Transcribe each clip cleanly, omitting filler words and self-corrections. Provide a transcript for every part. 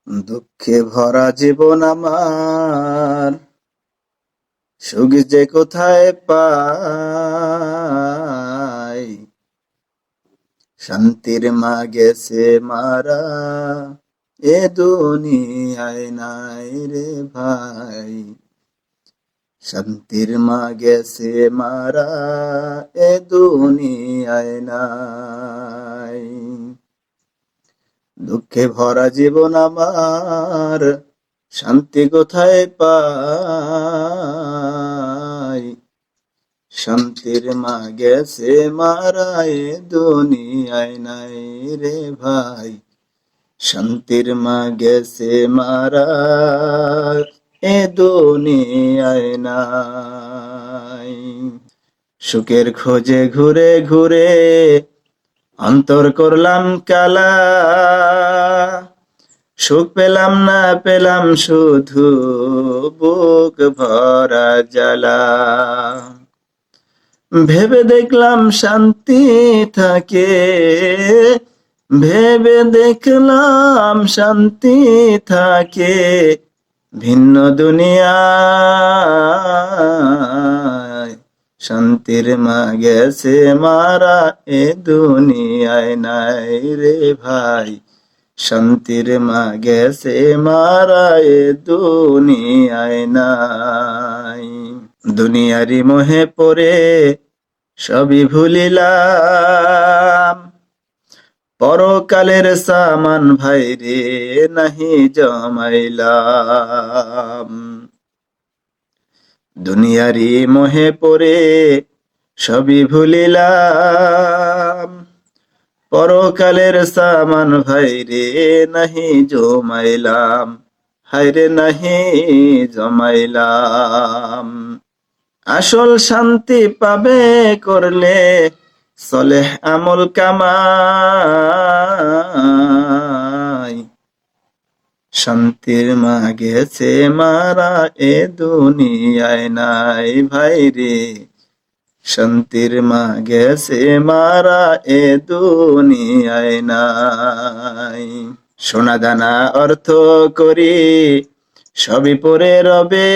দুঃখে ভরা জীবন আমার, সুখ যে কোথায় পাই। শান্তির মা গেছে মারা, এ দুনিয়ায় নাই রে ভাই। শান্তির মা গেছে মারা, এ দুনিয়ায় নাই। দুঃখে ভরা জীবন আমার, শান্তি কোথায় পাই। শান্তির মা গেছে মারা, এ দুনিয়ায় নাই রে ভাই। শান্তির মা গেছে মারা, এ দুনিয়ায় নাই। সুখের খোঁজে ঘুরে ঘুরে অন্তর করলাম কালা, সুখ পেলাম না, পেলাম শুধু বুক ভরা জ্বালা। ভেবে দেখলাম শান্তি থাকে, ভেবে দেখলাম শান্তি থাকে ভিন্ন দুনিয়ায়। শান্তির মা গেছে মারা, এ দুনিয়ায় নাই রে ভাই। শান্তির মা গেছে মারা, এ দুনিয়ায় নাই। দুনিয়ারি মোহে পড়ে সবই ভুলিলাম, পরকালের সামান ভাইরে নাহি জমাইলাম। দুনিয়ারি মোহে পড়ে সবই ভুলিলাম, পরকালের সামান ভাইরে নাহি জমাইলাম। হায়রে নাহি জমাইলাম। আসল শান্তি পাবে করলে সলেহ আমল কামাই। শান্তির মা গেছে মারা, এ দুনিয়ায় নাই ভাইরে। শান্তির মা গেছে মারা, এ দুনিয়ায় নাই। সোনা দানা অর্থ করি সবই পরে রবে,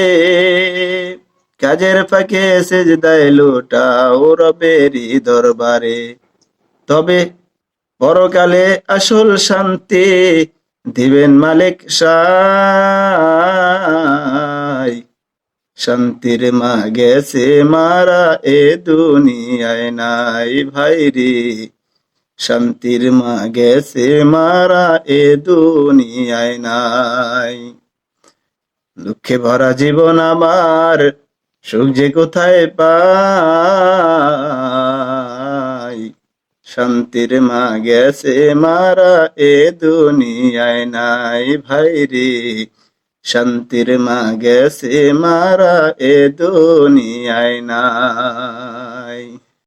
কাজের ফাঁকে সেজদায় লুটাও রবেরই দরবারে। তবে পরকালে আসল শান্তি দিবেন মালিক সাই। শান্তির মা গেছে মারা, এ দুনিয়ায় নাই ভাইরে। শান্তির মা গেছে মারা, এ দুনিয়ায় নাই। দুঃখে ভরা জীবন আমার, সুখ যে কোথায় পাই। শান্তির মা গেছে মারা, এ দুনিয়ায় নাই ভাইরে। শান্তির মা গেছে মারা, এ দুনিয়ায় নাই।